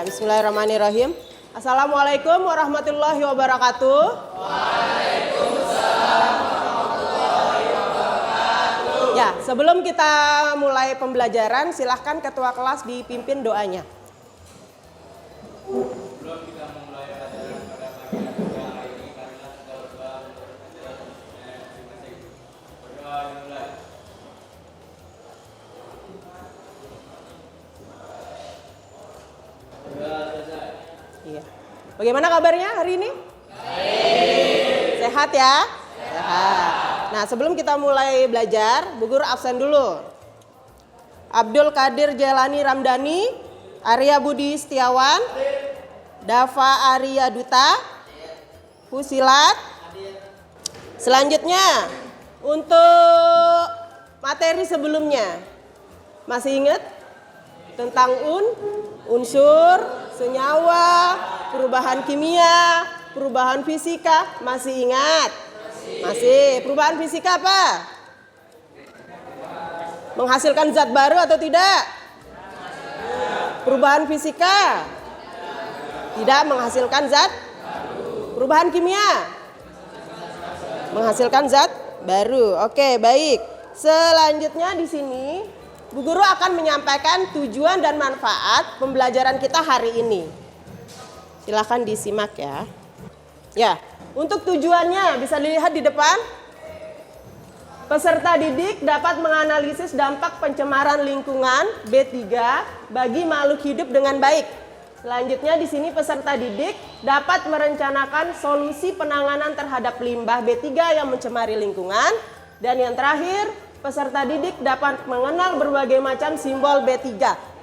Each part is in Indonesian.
Bismillahirrahmanirrahim. Assalamualaikum warahmatullahi wabarakatuh. Waalaikumsalam warahmatullahi wabarakatuh. Ya, sebelum kita mulai pembelajaran, silahkan ketua kelas dipimpin doanya. Iya. Bagaimana kabarnya hari ini? Baik. Sehat ya? Sehat. Nah, sebelum kita mulai belajar, Bu Guru absen dulu. Abdul Qadir Jelani Ramdhani, Arya Budi Setiawan, Dava Arya Duta, Fusilat. Selanjutnya, untuk materi sebelumnya, masih ingat tentang unsur, senyawa, perubahan kimia, perubahan fisika, masih ingat? Masih. Perubahan fisika apa? Menghasilkan zat baru atau tidak? Perubahan fisika tidak menghasilkan zat. Perubahan kimia menghasilkan zat baru. Oke, baik. Selanjutnya di sini Bu Guru akan menyampaikan tujuan dan manfaat pembelajaran kita hari ini. Silahkan disimak ya. Ya, untuk tujuannya bisa dilihat di depan. Peserta didik dapat menganalisis dampak pencemaran lingkungan B3 bagi makhluk hidup dengan baik. Selanjutnya di sini peserta didik dapat merencanakan solusi penanganan terhadap limbah B3 yang mencemari lingkungan. Dan yang terakhir, peserta didik dapat mengenal berbagai macam simbol B3.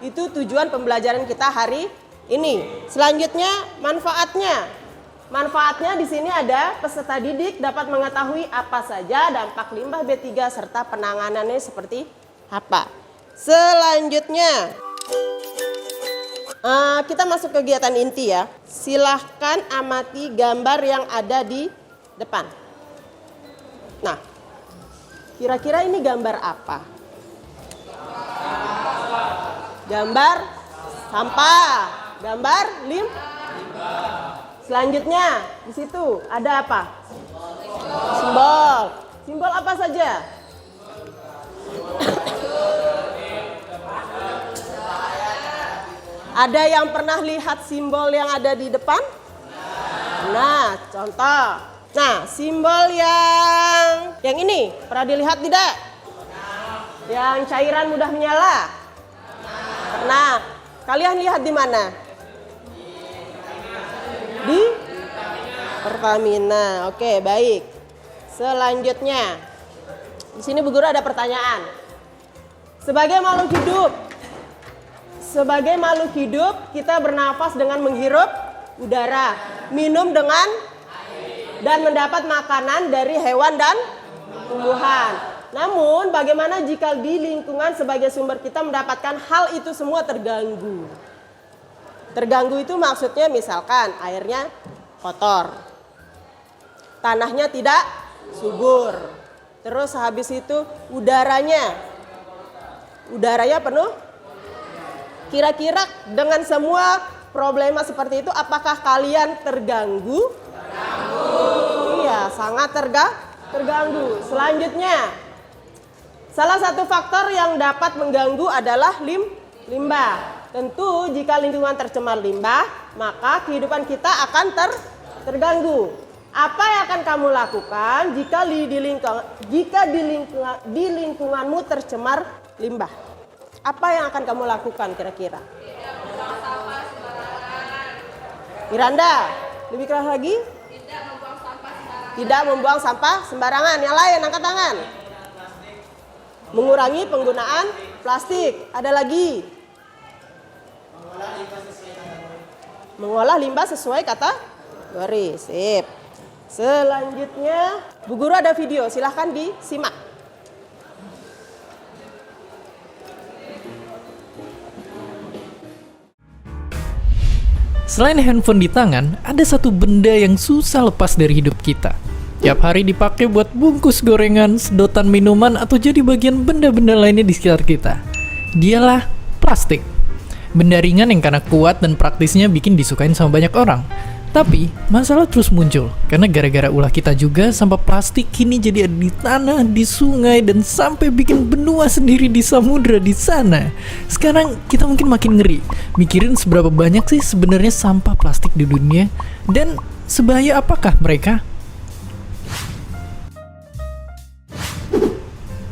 Itu tujuan pembelajaran kita hari ini. Selanjutnya manfaatnya. Manfaatnya di sini ada peserta didik dapat mengetahui apa saja dampak limbah B3 serta penanganannya seperti apa. Selanjutnya kita masuk kegiatan inti ya. Silahkan amati gambar yang ada di depan. Nah, kira-kira ini gambar apa? Gambar sampah. Gambar limbah. Selanjutnya di situ ada apa? Simbol. Simbol apa saja? Ada yang pernah lihat simbol yang ada di depan? Nah, contoh. Nah, simbol yang ini pernah dilihat tidak? Yang cairan mudah menyala? Pernah. Kalian lihat di mana? Di Pertamina. Oke, baik. Selanjutnya, di sini Bu Guru ada pertanyaan. Sebagai makhluk hidup, kita bernafas dengan menghirup udara, minum dengan dan mendapat makanan dari hewan dan tumbuhan. Namun, bagaimana jika di lingkungan sebagai sumber kita mendapatkan hal itu semua terganggu? Terganggu itu maksudnya misalkan airnya kotor, tanahnya tidak subur, terus habis itu udaranya penuh. Kira-kira dengan semua problema seperti itu, apakah kalian terganggu? Iya, sangat terganggu. Selanjutnya, salah satu faktor yang dapat mengganggu adalah limbah. Tentu jika lingkungan tercemar limbah, maka kehidupan kita akan terganggu. Apa yang akan kamu lakukan jika di lingkunganmu tercemar limbah? Apa yang akan kamu lakukan kira-kira? Tidak membuang sampah sembarangan. Miranda, lebih keras lagi? Tidak membuang sampah sembarangan. Tidak membuang sampah sembarangan. Yang lain angkat tangan. Mengurangi penggunaan plastik. Ada lagi? Mengolah limbah sesuai kategori. Sip. Selanjutnya, Bu Guru ada video, silahkan disimak. Selain handphone di tangan, ada satu benda yang susah lepas dari hidup kita. Tiap hari dipakai buat bungkus gorengan, sedotan minuman, atau jadi bagian benda-benda lainnya di sekitar kita. Dialah plastik. Benda ringan yang karena kuat dan praktisnya bikin disukain sama banyak orang. Tapi, masalah terus muncul, karena gara-gara ulah kita juga, sampah plastik kini jadi ada di tanah, di sungai, dan sampai bikin benua sendiri di samudra di sana. Sekarang, kita mungkin makin ngeri, mikirin seberapa banyak sih sebenarnya sampah plastik di dunia, dan sebahaya apakah mereka?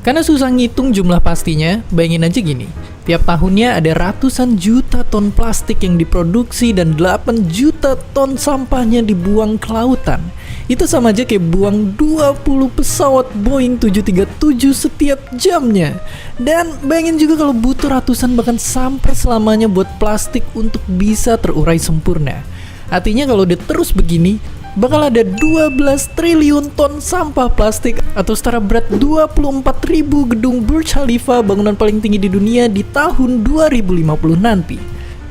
Karena susah ngitung jumlah pastinya, bayangin aja gini. Tiap tahunnya ada ratusan juta ton plastik yang diproduksi dan 8 juta ton sampahnya dibuang ke lautan. Itu sama aja kayak buang 20 pesawat Boeing 737 setiap jamnya. Dan bayangin juga kalau butuh ratusan bahkan sampai selamanya buat plastik untuk bisa terurai sempurna. Artinya kalau dia terus begini, bakal ada 12 triliun ton sampah plastik atau setara berat 24.000 gedung Burj Khalifa, bangunan paling tinggi di dunia di tahun 2050 nanti.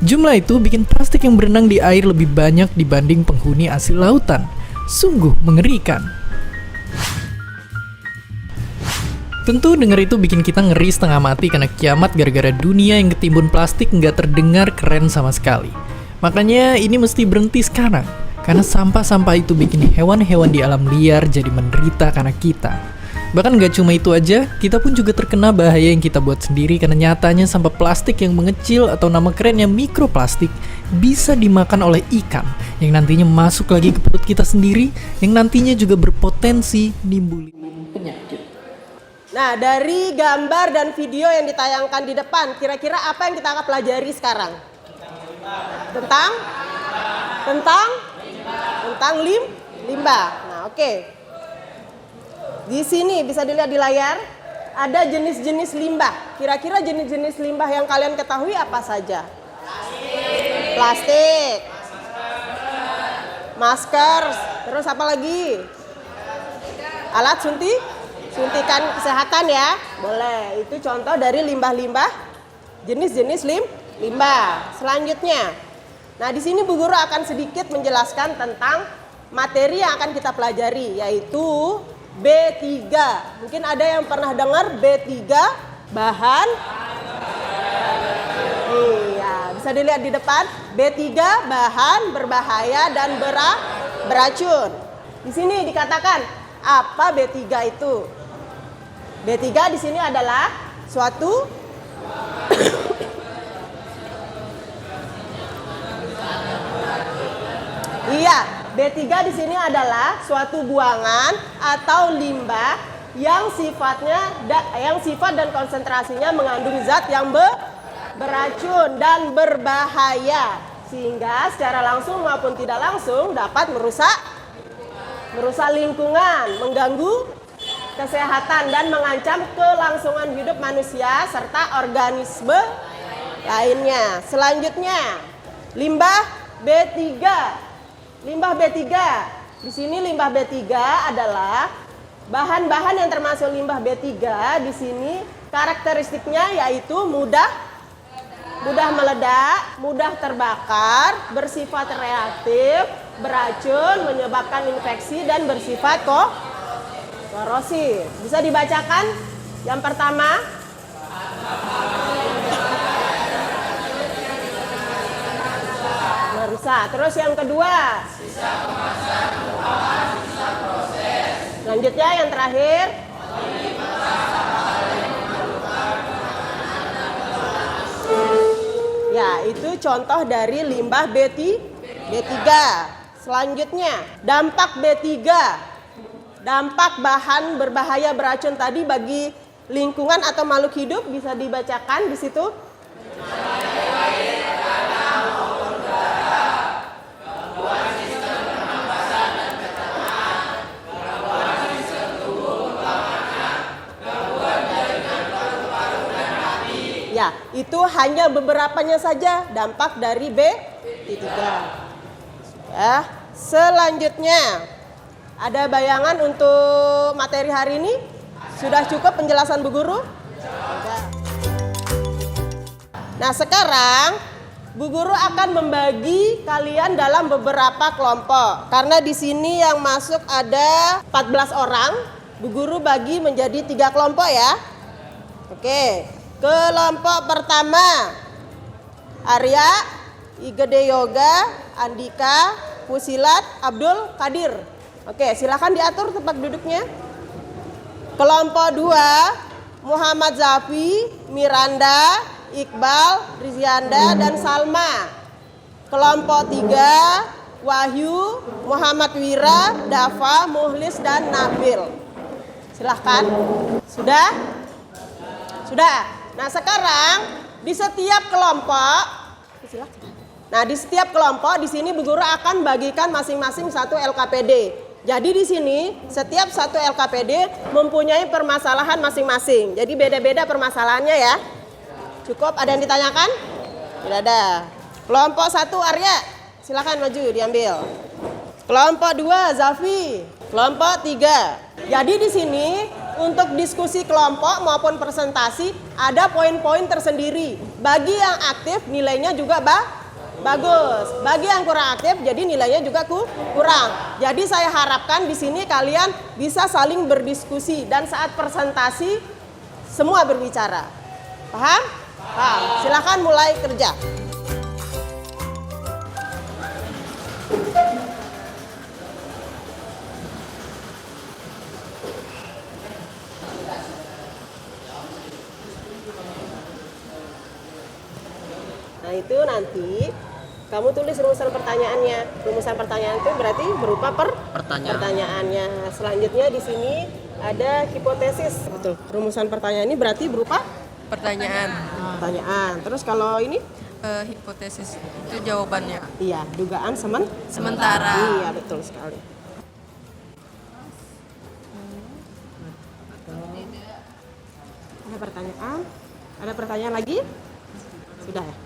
Jumlah itu bikin plastik yang berenang di air lebih banyak dibanding penghuni asli lautan. Sungguh mengerikan. Tentu denger itu bikin kita ngeri setengah mati karena kiamat gara-gara dunia yang ketimbun plastik nggak terdengar keren sama sekali. Makanya ini mesti berhenti sekarang. Karena sampah-sampah itu bikin hewan-hewan di alam liar jadi menderita karena kita. Bahkan gak cuma itu aja, kita pun juga terkena bahaya yang kita buat sendiri karena nyatanya sampah plastik yang mengecil atau nama kerennya mikroplastik bisa dimakan oleh ikan yang nantinya masuk lagi ke perut kita sendiri yang nantinya juga berpotensi nimbulin penyakit. Nah, dari gambar dan video yang ditayangkan di depan, kira-kira apa yang kita akan pelajari sekarang? Tentang limbah. Nah, oke. Di sini bisa dilihat di layar ada jenis-jenis limbah. Kira-kira jenis-jenis limbah yang kalian ketahui apa saja? Plastik. Masker. Terus apa lagi? Alat suntikan kesehatan ya. Boleh. Itu contoh dari limbah-limbah. Jenis-jenis limbah. Selanjutnya. Nah, di sini Bu Guru akan sedikit menjelaskan tentang materi yang akan kita pelajari, yaitu B3. Mungkin ada yang pernah dengar B3, bahan. Iya, bisa dilihat di depan. B3, bahan berbahaya dan beracun. Di sini dikatakan apa B3 itu? B3 di sini adalah suatu Iya, B3 di sini adalah suatu buangan atau limbah yang sifat dan konsentrasinya mengandung zat yang beracun dan berbahaya sehingga secara langsung maupun tidak langsung dapat merusak lingkungan, mengganggu kesehatan dan mengancam kelangsungan hidup manusia serta organisme lainnya. Selanjutnya, limbah B3. Limbah B3. Di sini limbah B3 adalah bahan-bahan yang termasuk limbah B3 di sini karakteristiknya yaitu mudah meledak, mudah terbakar, bersifat reaktif, beracun, menyebabkan infeksi dan bersifat korosif. Bisa dibacakan? Yang pertama, merusak. Terus yang kedua, sisa kemasan, buangan, sisa proses. Selanjutnya yang terakhir, ya, itu contoh dari limbah B3. Selanjutnya, dampak B3. Dampak bahan berbahaya beracun tadi bagi lingkungan atau makhluk hidup bisa dibacakan di situ. Ya, itu hanya beberapanya saja dampak dari B3. Ya, selanjutnya ada bayangan untuk materi hari ini? Sudah cukup penjelasan Bu Guru? Nah, sekarang Bu Guru akan membagi kalian dalam beberapa kelompok. Karena di sini yang masuk ada 14 orang, Bu Guru bagi menjadi 3 kelompok ya. Oke. Kelompok pertama Arya, Igede Yoga, Andika, Fusilat, Abdul Kadir. Oke, silakan diatur tempat duduknya. Kelompok 2, Muhammad Zafi, Miranda, Iqbal, Rizianda, dan Salma. Kelompok 3, Wahyu, Muhammad Wira, Dafa, Muhlis, dan Nabil. Silahkan. Sudah? Sudah. Nah, sekarang di setiap kelompok, silakan. Nah, di setiap kelompok di sini Bu Guru akan bagikan masing-masing satu LKPD. Jadi di sini setiap satu LKPD mempunyai permasalahan masing-masing. Jadi beda-beda permasalahannya ya. Cukup, ada yang ditanyakan? Tidak ada. Kelompok 1 Arya, silakan maju diambil. Kelompok 2 Zafi, kelompok 3. Jadi di sini untuk diskusi kelompok maupun presentasi ada poin-poin tersendiri. Bagi yang aktif nilainya juga bagus. Bagi yang kurang aktif jadi nilainya juga kurang. Jadi saya harapkan di sini kalian bisa saling berdiskusi dan saat presentasi semua berbicara. Paham? Paham. Silakan mulai kerja. Nah, itu nanti kamu tulis rumusan pertanyaannya. Rumusan pertanyaan itu berarti berupa pertanyaannya. Selanjutnya di sini ada hipotesis. Betul. Rumusan pertanyaan ini berarti berupa pertanyaan. Terus kalau ini Hipotesis itu jawabannya. iya, dugaan Sementara. Iya, betul sekali. Ada pertanyaan? Ada pertanyaan lagi? Sudah ya?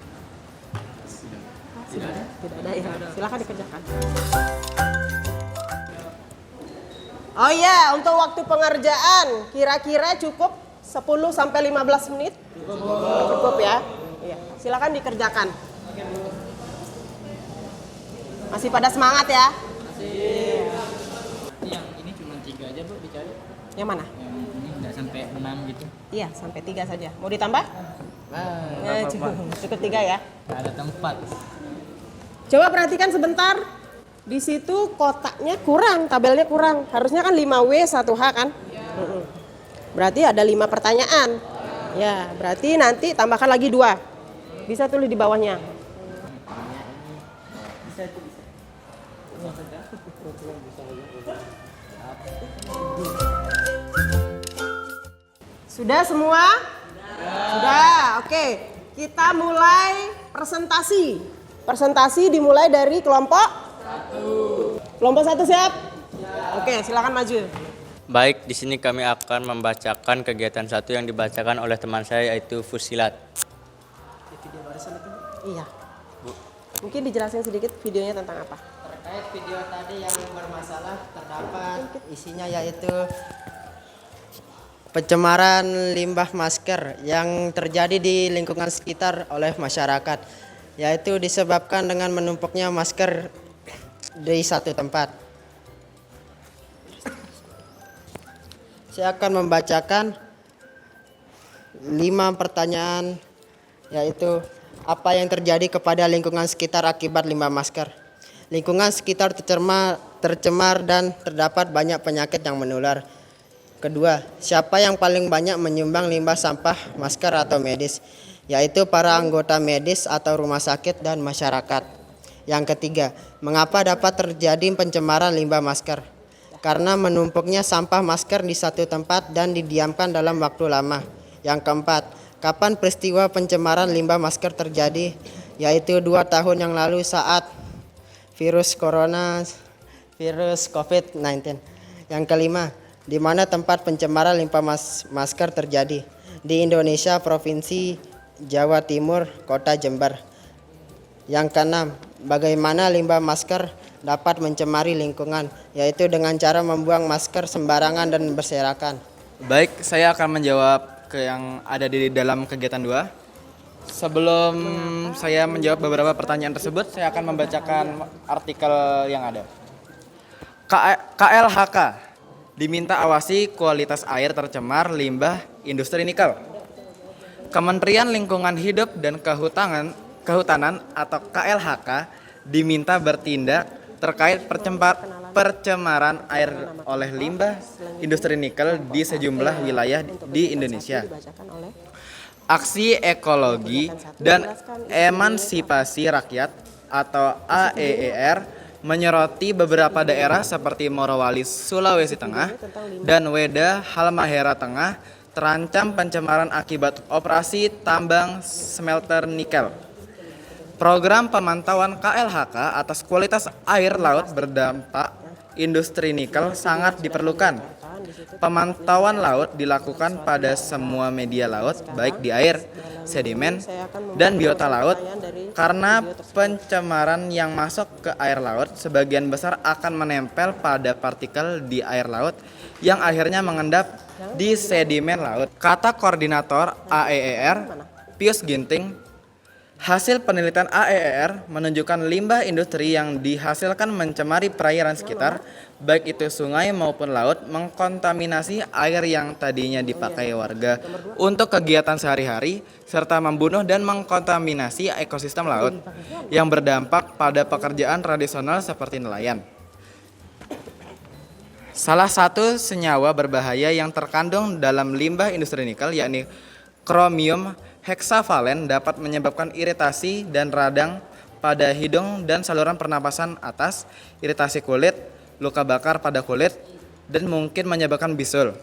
Sudah. Tidak ada ya. Silakan dikerjakan. Oh iya, untuk waktu pengerjaan kira-kira cukup 10 sampai 15 menit. Cukup ya. Iya, silakan dikerjakan. Masih pada semangat ya? Yang ini cuma 3 aja Bu dicari. Yang mana? Yang ini nggak sampai 6 gitu. Iya, sampai 3 saja. Mau ditambah? Cukup 3 ya. Nggak ada tempat. Coba perhatikan sebentar. Di situ kotaknya kurang, tabelnya kurang. Harusnya kan 5W 1H kan? Mm-mm. Berarti ada 5 pertanyaan. Ya, berarti nanti tambahkan lagi 2. Bisa tulis di bawahnya. Sudah semua? Sudah. Oke. Kita mulai presentasi. Presentasi dimulai dari kelompok 1. Kelompok 1 siap? Oke, silakan maju. Baik, di sini kami akan membacakan kegiatan 1 yang dibacakan oleh teman saya yaitu Fusilat. Iya. Mungkin dijelasin sedikit videonya tentang apa? Terkait video tadi yang bermasalah terdapat isinya yaitu pencemaran limbah masker yang terjadi di lingkungan sekitar oleh masyarakat, yaitu disebabkan dengan menumpuknya masker di satu tempat. Saya akan membacakan 5 pertanyaan, yaitu apa yang terjadi kepada lingkungan sekitar akibat limbah masker. Lingkungan sekitar tercemar dan terdapat banyak penyakit yang menular. Kedua, siapa yang paling banyak menyumbang limbah sampah masker atau medis, yaitu para anggota medis atau rumah sakit dan masyarakat. Yang ketiga, mengapa dapat terjadi pencemaran limbah masker? Karena menumpuknya sampah masker di satu tempat dan didiamkan dalam waktu lama. Yang keempat, kapan peristiwa pencemaran limbah masker terjadi? Yaitu 2 tahun yang lalu saat virus COVID-19. Yang kelima, di mana tempat pencemaran limbah masker terjadi? Di Indonesia, Provinsi Jawa Timur, Kota Jember. Yang keenam, bagaimana limbah masker dapat mencemari lingkungan, yaitu dengan cara membuang masker sembarangan dan berserakan. Baik, saya akan menjawab ke yang ada di dalam kegiatan 2. Sebelum saya menjawab beberapa pertanyaan tersebut, saya akan membacakan artikel yang ada. KLHK diminta awasi kualitas air tercemar limbah industri nikel. Kementerian Lingkungan Hidup dan Kehutanan atau KLHK diminta bertindak terkait percemaran air oleh limbah industri nikel di sejumlah wilayah di Indonesia. Aksi Ekologi dan Emansipasi Rakyat atau AEER menyoroti beberapa daerah seperti Morowali, Sulawesi Tengah, dan Weda, Halmahera Tengah terancam pencemaran akibat operasi tambang smelter nikel. Program pemantauan KLHK atas kualitas air laut berdampak industri nikel sangat diperlukan. Pemantauan laut dilakukan pada semua media laut, baik di air, sedimen, dan biota laut, karena pencemaran yang masuk ke air laut sebagian besar akan menempel pada partikel di air laut yang akhirnya mengendap di sedimen laut. Kata koordinator AEER, Pius Ginting, hasil penelitian AEER menunjukkan limbah industri yang dihasilkan mencemari perairan sekitar, baik itu sungai maupun laut, mengkontaminasi air yang tadinya dipakai warga untuk kegiatan sehari-hari, serta membunuh dan mengkontaminasi ekosistem laut yang berdampak pada pekerjaan tradisional seperti nelayan. Salah satu senyawa berbahaya yang terkandung dalam limbah industri nikel yakni kromium heksavalen dapat menyebabkan iritasi dan radang pada hidung dan saluran pernapasan atas, iritasi kulit, luka bakar pada kulit, dan mungkin menyebabkan bisul,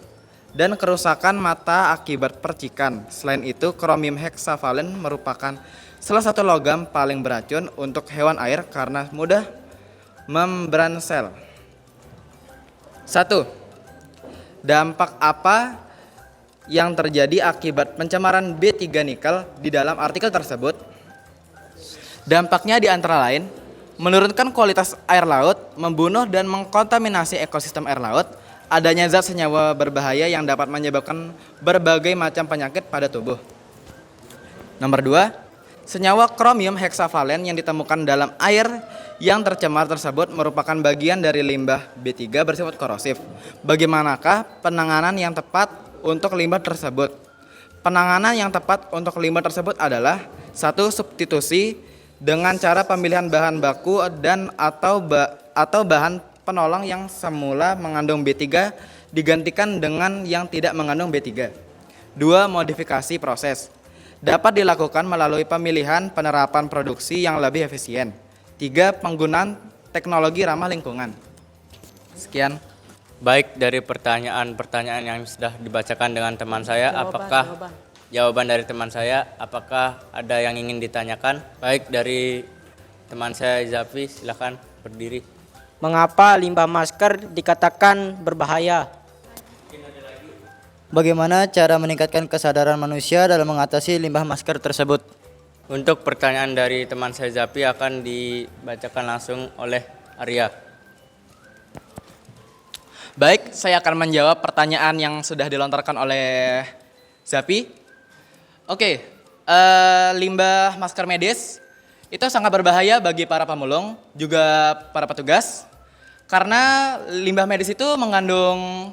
dan kerusakan mata akibat percikan. Selain itu, kromium heksavalen merupakan salah satu logam paling beracun untuk hewan air karena mudah membran sel. 1. Dampak apa yang terjadi akibat pencemaran B3 nikel di dalam artikel tersebut? Dampaknya di antara lain menurunkan kualitas air laut, membunuh dan mengkontaminasi ekosistem air laut, adanya zat senyawa berbahaya yang dapat menyebabkan berbagai macam penyakit pada tubuh. Nomor 2, senyawa kromium heksavalen yang ditemukan dalam air yang tercemar tersebut merupakan bagian dari limbah B3 bersifat korosif. Bagaimanakah penanganan yang tepat untuk limbah tersebut? Penanganan yang tepat untuk limbah tersebut adalah 1. Substitusi dengan cara pemilihan bahan baku dan atau bahan penolong yang semula mengandung B3 digantikan dengan yang tidak mengandung B3. 2. Modifikasi proses dapat dilakukan melalui pemilihan penerapan produksi yang lebih efisien. 3. Penggunaan teknologi ramah lingkungan. Sekian. Baik, dari pertanyaan-pertanyaan yang sudah dibacakan dengan teman saya, jawaban dari teman saya, apakah ada yang ingin ditanyakan? Baik, dari teman saya Zafi, silakan berdiri. Mengapa limbah masker dikatakan berbahaya? Bagaimana cara meningkatkan kesadaran manusia dalam mengatasi limbah masker tersebut? Untuk pertanyaan dari teman saya Zafi akan dibacakan langsung oleh Arya. Baik, saya akan menjawab pertanyaan yang sudah dilontarkan oleh Zafi. Oke, limbah masker medis itu sangat berbahaya bagi para pemulung, juga para petugas. Karena limbah medis itu mengandung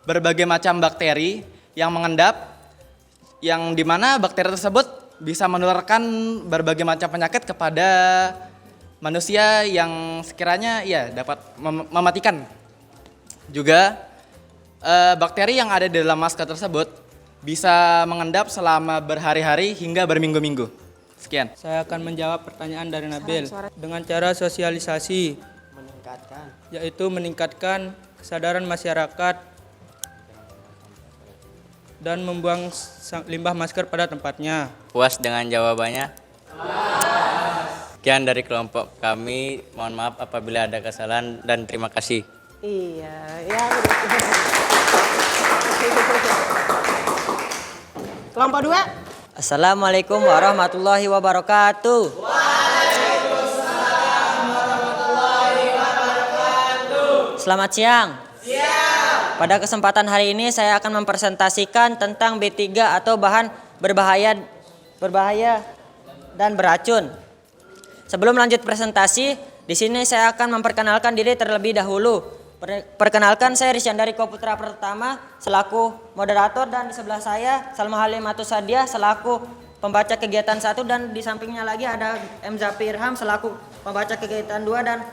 berbagai macam bakteri yang mengendap, yang dimana bakteri tersebut bisa menularkan berbagai macam penyakit kepada manusia yang sekiranya dapat mematikan. Juga bakteri yang ada di dalam masker tersebut bisa mengendap selama berhari-hari hingga berminggu-minggu. Sekian. Saya akan menjawab pertanyaan dari Nabil dengan cara sosialisasi, yaitu meningkatkan kesadaran masyarakat dan membuang limbah masker pada tempatnya. Puas dengan jawabannya? Sekian dari kelompok kami. Mohon maaf apabila ada kesalahan dan terima kasih. Iya, ya. Kelompok 2. Assalamualaikum warahmatullahi wabarakatuh. Waalaikumsalam warahmatullahi wabarakatuh. Selamat siang. Siang. Pada kesempatan hari ini saya akan mempresentasikan tentang B3 atau bahan berbahaya dan beracun. Sebelum lanjut presentasi, di sini saya akan memperkenalkan diri terlebih dahulu. Perkenalkan, saya Risyandariko Putra Pertama selaku moderator, dan di sebelah saya Salma Halimatus Sadiah selaku pembaca kegiatan 1 dan di sampingnya lagi ada M. Zafi Irham selaku pembaca kegiatan 2 dan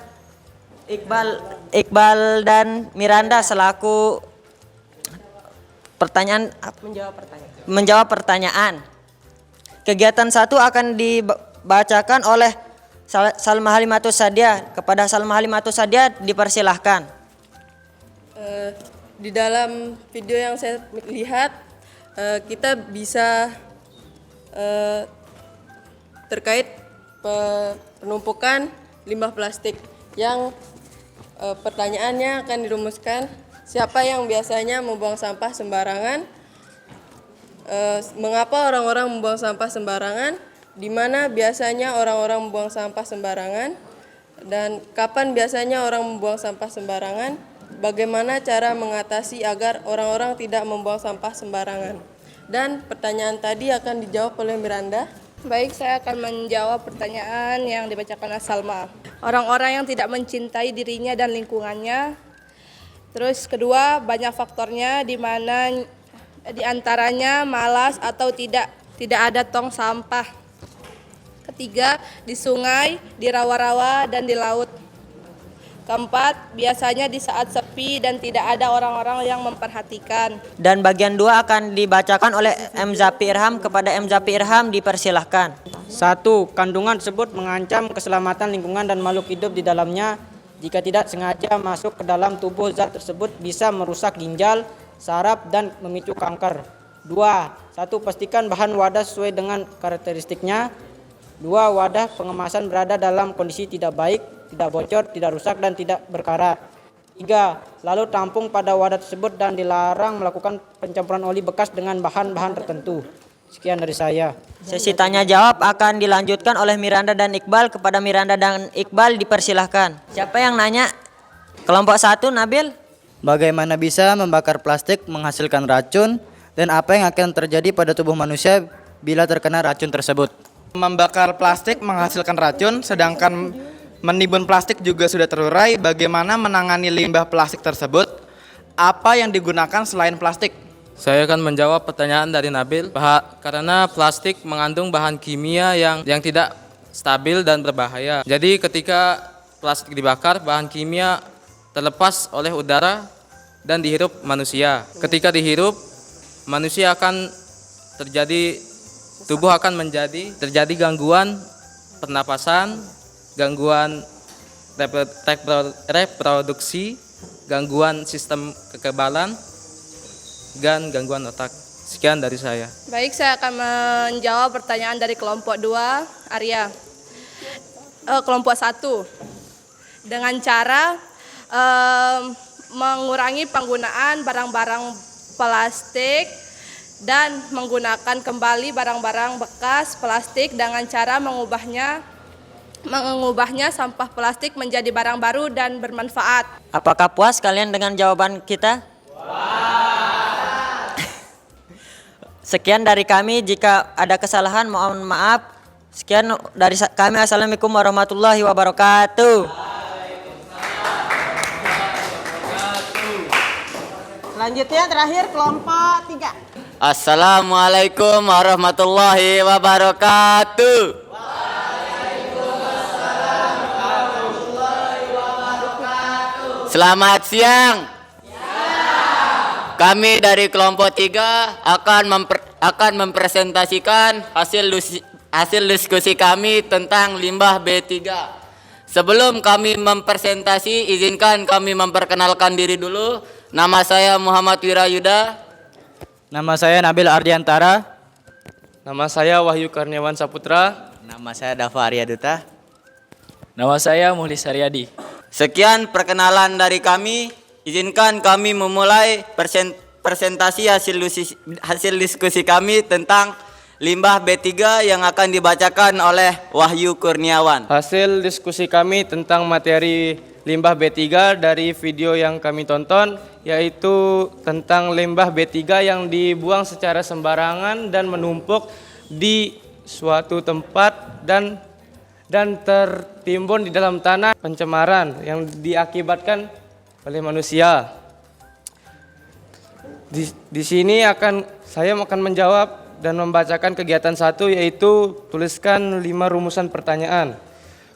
Iqbal dan Miranda selaku menjawab pertanyaan. Kegiatan 1 akan dibacakan oleh Salma Halimatus Sadia. Kepada Salma Halimatus Sadia dipersilahkan. Di dalam video yang saya lihat, kita bisa terkait penumpukan limbah plastik yang pertanyaannya akan dirumuskan, siapa yang biasanya membuang sampah sembarangan, mengapa orang-orang membuang sampah sembarangan, di mana biasanya orang-orang membuang sampah sembarangan, dan kapan biasanya orang membuang sampah sembarangan, bagaimana cara mengatasi agar orang-orang tidak membuang sampah sembarangan. Dan pertanyaan tadi akan dijawab oleh Miranda. Baik, saya akan menjawab pertanyaan yang dibacakan oleh Salma. Orang-orang yang tidak mencintai dirinya dan lingkungannya. Terus kedua, banyak faktornya di mana di antaranya malas atau tidak ada tong sampah. Ketiga, di sungai, di rawa-rawa dan di laut. Keempat, biasanya di saat sepi dan tidak ada orang-orang yang memperhatikan. Dan bagian 2 akan dibacakan oleh M. Zafi Irham. Kepada M. Zafi Irham dipersilahkan. 1. Kandungan tersebut mengancam keselamatan lingkungan dan makhluk hidup di dalamnya. Jika tidak sengaja masuk ke dalam tubuh, zat tersebut bisa merusak ginjal, saraf, dan memicu kanker. 2. 1. Pastikan bahan wadah sesuai dengan karakteristiknya. 2. Wadah pengemasan berada dalam kondisi tidak baik, tidak bocor, tidak rusak, dan tidak berkarat. 3. Lalu tampung pada wadah tersebut dan dilarang melakukan pencampuran oli bekas dengan bahan-bahan tertentu. Sekian dari saya. Sesi tanya jawab akan dilanjutkan oleh Miranda dan Iqbal. Kepada Miranda dan Iqbal dipersilahkan. Siapa yang nanya? Kelompok 1, Nabil. Bagaimana bisa membakar plastik menghasilkan racun dan apa yang akan terjadi pada tubuh manusia bila terkena racun tersebut? Membakar plastik menghasilkan racun, sedangkan menimbun plastik juga sudah terurai. Bagaimana menangani limbah plastik tersebut? Apa yang digunakan selain plastik? Saya akan menjawab pertanyaan dari Nabil. Karena plastik mengandung bahan kimia yang tidak stabil dan berbahaya. Jadi ketika plastik dibakar, bahan kimia terlepas oleh udara dan dihirup manusia. Ketika dihirup, manusia akan terjadi gangguan pernapasan, gangguan reproduksi, gangguan sistem kekebalan, dan gangguan otak. Sekian dari saya. Baik, saya akan menjawab pertanyaan dari kelompok 2, Arya. Kelompok 1, dengan cara mengurangi penggunaan barang-barang plastik dan menggunakan kembali barang-barang bekas plastik dengan cara mengubahnya sampah plastik menjadi barang baru dan bermanfaat. Apakah puas kalian dengan jawaban kita? Sekian dari kami, jika ada kesalahan mohon maaf. Sekian dari kami, assalamualaikum warahmatullahi wabarakatuh. Selanjutnya terakhir kelompok 3. Assalamualaikum warahmatullahi wabarakatuh. Selamat siang. Kami dari kelompok 3 akan mempresentasikan hasil diskusi kami tentang limbah B3. Sebelum kami mempresentasi, izinkan kami memperkenalkan diri dulu. Nama saya Muhammad Wirayuda. Nama saya Nabil Ardiantara. Nama saya Wahyu Karniawan Saputra. Nama saya Dava Aryaduta. Nama saya Muhlis Haryadi. Sekian perkenalan dari kami. Izinkan kami memulai presentasi hasil diskusi kami tentang limbah B3 yang akan dibacakan oleh Wahyu Kurniawan. Hasil diskusi kami tentang materi limbah B3 dari video yang kami tonton, yaitu tentang limbah B3 yang dibuang secara sembarangan dan menumpuk di suatu tempat dan tertimbun di dalam tanah, pencemaran yang diakibatkan oleh manusia. Di sini saya akan menjawab dan membacakan kegiatan 1, yaitu tuliskan 5 rumusan pertanyaan.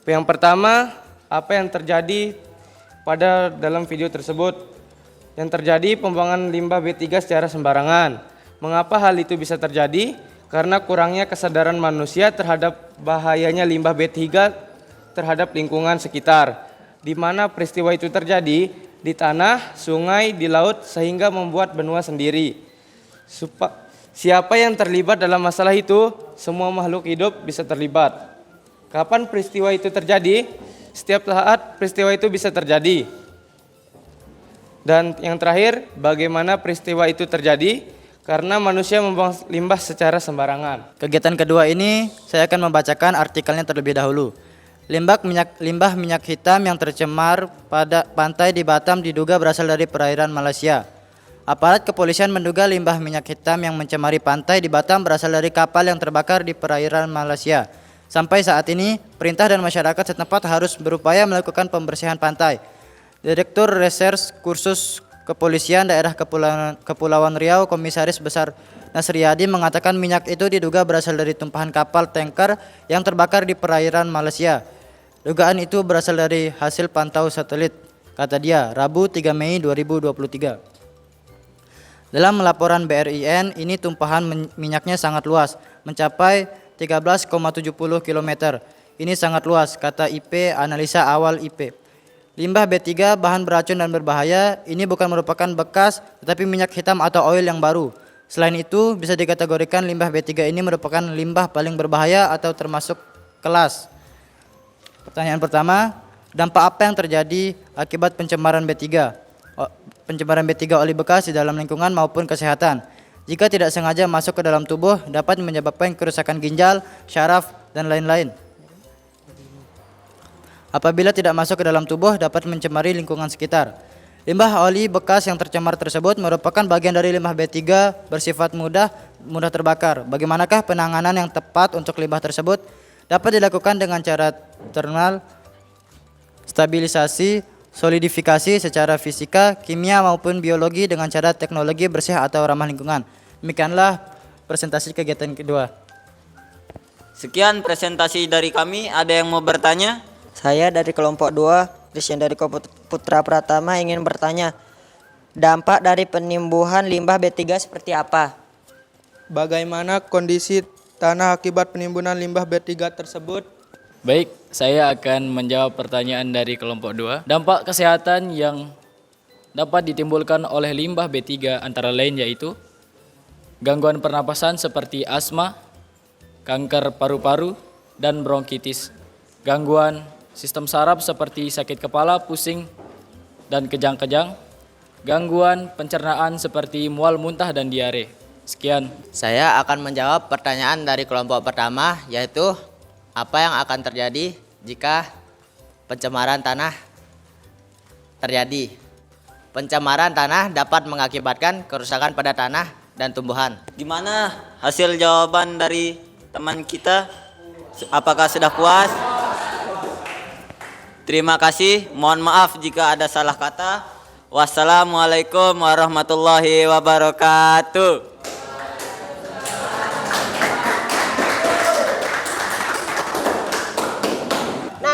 Yang pertama, apa yang terjadi pada dalam video tersebut? Yang terjadi pembuangan limbah B3 secara sembarangan. Mengapa hal itu bisa terjadi? Karena kurangnya kesadaran manusia terhadap bahayanya limbah B3 terhadap lingkungan sekitar. Di mana peristiwa itu terjadi? Di tanah, sungai, di laut, sehingga membuat benua sendiri. Siapa yang terlibat dalam masalah itu? Semua makhluk hidup bisa terlibat. Kapan peristiwa itu terjadi? Setiap saat peristiwa itu bisa terjadi. Dan yang terakhir, bagaimana peristiwa itu terjadi? Karena manusia membuang limbah secara sembarangan. Kegiatan kedua ini saya akan membacakan artikelnya terlebih dahulu. Limbah minyak hitam yang tercemar pada pantai di Batam diduga berasal dari perairan Malaysia. Aparat kepolisian menduga limbah minyak hitam yang mencemari pantai di Batam berasal dari kapal yang terbakar di perairan Malaysia. Sampai saat ini, perintah dan masyarakat setempat harus berupaya melakukan pembersihan pantai. Direktur Reserse Kursus Kepolisian Daerah Kepulauan Riau, Komisaris Besar Nasriyadi mengatakan minyak itu diduga berasal dari tumpahan kapal tanker yang terbakar di perairan Malaysia. Dugaan itu berasal dari hasil pantau satelit, kata dia, Rabu 3 Mei 2023. Dalam laporan BRIN, ini tumpahan minyaknya sangat luas, mencapai 13,70 km. Ini sangat luas, kata IP, analisa awal IP. Limbah B3 bahan beracun dan berbahaya, ini bukan merupakan bekas, tetapi minyak hitam atau oil yang baru. Selain itu, bisa dikategorikan limbah B3 ini merupakan limbah paling berbahaya atau termasuk kelas. Pertanyaan pertama, dampak apa yang terjadi akibat pencemaran B3? Pencemaran B3 oli bekas di dalam lingkungan maupun kesehatan. Jika tidak sengaja masuk ke dalam tubuh, dapat menyebabkan kerusakan ginjal, syaraf, dan lain-lain. Apabila tidak masuk ke dalam tubuh, dapat mencemari lingkungan sekitar. Limbah oli bekas yang tercemar tersebut merupakan bagian dari limbah B3 bersifat mudah terbakar. Bagaimanakah penanganan yang tepat untuk limbah tersebut? Dapat dilakukan dengan cara thermal, stabilisasi, solidifikasi secara fisika, kimia maupun biologi dengan cara teknologi bersih atau ramah lingkungan. Demikianlah presentasi kegiatan kedua. Sekian presentasi dari kami. Ada yang mau bertanya? Saya dari kelompok 2, Christian dari Putra Pratama ingin bertanya. Dampak dari penimbuhan limbah B3 seperti apa? Bagaimana kondisi tanah akibat penimbunan limbah B3 tersebut? Baik, saya akan menjawab pertanyaan dari kelompok 2. Dampak kesehatan yang dapat ditimbulkan oleh limbah B3 antara lain yaitu gangguan pernapasan seperti asma, kanker paru-paru, dan bronkitis. Gangguan sistem saraf seperti sakit kepala, pusing, dan kejang-kejang. Gangguan pencernaan seperti mual muntah dan diare. Sekian. Saya akan menjawab pertanyaan dari kelompok pertama, yaitu apa yang akan terjadi jika pencemaran tanah terjadi? Pencemaran tanah dapat mengakibatkan kerusakan pada tanah dan tumbuhan. Gimana hasil jawaban dari teman kita? Apakah sudah puas? Terima kasih. Mohon maaf jika ada salah kata. Wassalamualaikum warahmatullahi wabarakatuh.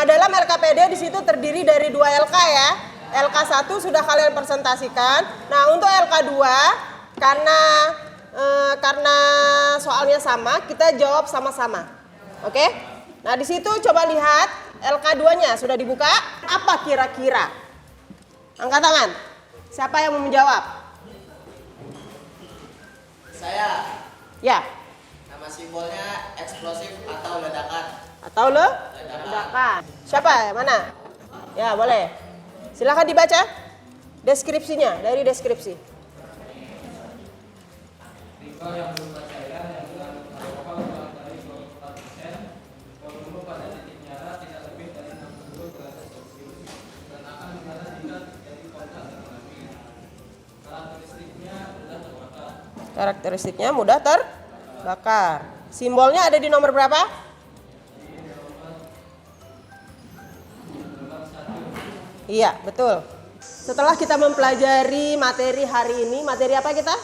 Dalam LKPD di situ terdiri dari 2 LK ya. LK1 sudah kalian presentasikan. Nah, untuk LK2 karena soalnya sama, kita jawab sama-sama. Oke? Nah, di situ coba lihat LK2-nya sudah dibuka. Apa kira-kira? Angkat tangan. Siapa yang mau menjawab? Saya. Ya. Nama simbolnya eksplosif atau ledakan. Atau ledakan. Siapa? Mana? Ya, boleh. Silakan dibaca deskripsinya, dari deskripsi. Karakteristiknya mudah terbakar. Simbolnya ada di nomor berapa? Iya, betul. Setelah kita mempelajari materi hari ini, materi apa kita?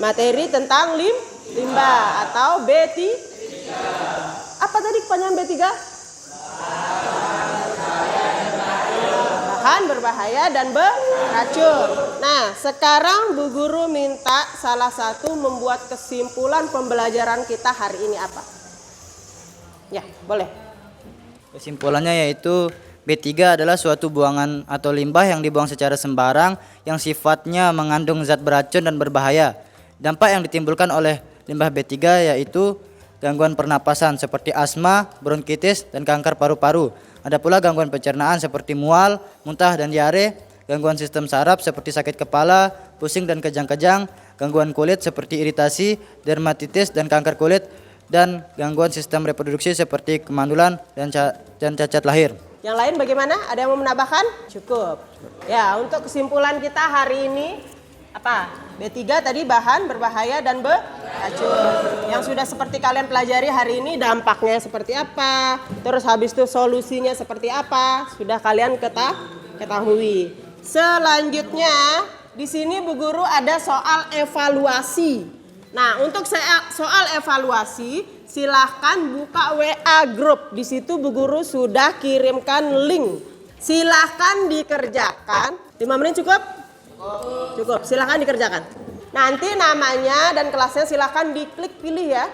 Materi tentang limbah atau B3. Apa tadi kepanjangan B3? Bahan berbahaya dan beracun. Nah, sekarang Bu Guru minta salah satu membuat kesimpulan pembelajaran kita hari ini apa? Ya, boleh. Kesimpulannya yaitu B3 adalah suatu buangan atau limbah yang dibuang secara sembarang yang sifatnya mengandung zat beracun dan berbahaya. Dampak yang ditimbulkan oleh limbah B3 yaitu gangguan pernapasan seperti asma, bronkitis, dan kanker paru-paru. Ada pula gangguan pencernaan seperti mual, muntah, dan diare, gangguan sistem saraf seperti sakit kepala, pusing dan kejang-kejang, gangguan kulit seperti iritasi, dermatitis, dan kanker kulit, dan gangguan sistem reproduksi seperti kemandulan dan cacat lahir. Yang lain bagaimana? Ada yang mau menambahkan? Cukup. Ya, untuk kesimpulan kita hari ini apa? B3 tadi bahan berbahaya dan beracun. Yang sudah seperti kalian pelajari hari ini dampaknya seperti apa, terus habis itu solusinya seperti apa, sudah kalian ketahui. Selanjutnya di sini Bu Guru ada soal evaluasi. Nah, untuk soal evaluasi silahkan buka WA group. Di situ Bu Guru sudah kirimkan link. Silahkan dikerjakan. 5 menit cukup? Cukup, silahkan dikerjakan. Nanti namanya dan kelasnya silahkan diklik pilih ya.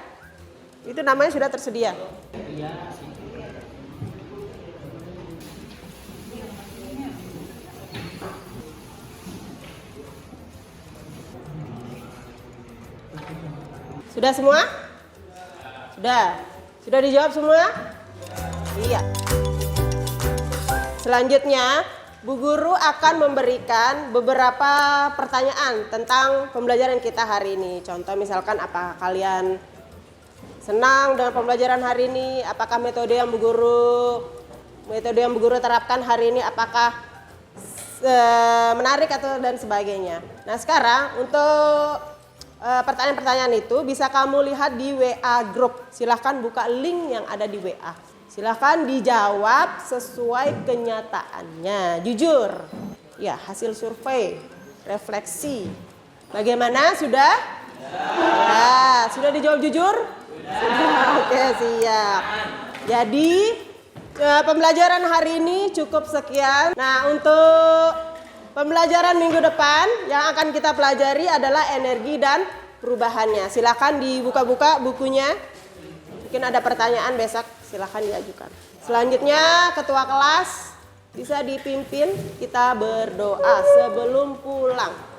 Itu namanya sudah tersedia. Sudah semua? Sudah. Sudah dijawab semua? Iya. Selanjutnya Bu Guru akan memberikan beberapa pertanyaan tentang pembelajaran kita hari ini. Contoh misalkan apakah kalian senang dengan pembelajaran hari ini? Apakah metode yang Bu Guru terapkan hari ini apakah menarik atau dan sebagainya. Nah, sekarang untuk pertanyaan-pertanyaan itu bisa kamu lihat di WA group. Silahkan buka link yang ada di WA. Silahkan dijawab sesuai kenyataannya, jujur. Ya, hasil survei, refleksi. Bagaimana? Sudah? Ya, sudah dijawab jujur? Sudah, oke, siap. Jadi, pembelajaran hari ini cukup sekian. Nah, untuk pembelajaran minggu depan yang akan kita pelajari adalah energi dan perubahannya. Silahkan dibuka-buka bukunya. Mungkin ada pertanyaan besok, silahkan diajukan. Selanjutnya ketua kelas bisa dipimpin kita berdoa sebelum pulang.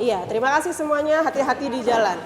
Iya, terima kasih semuanya. Hati-hati di jalan.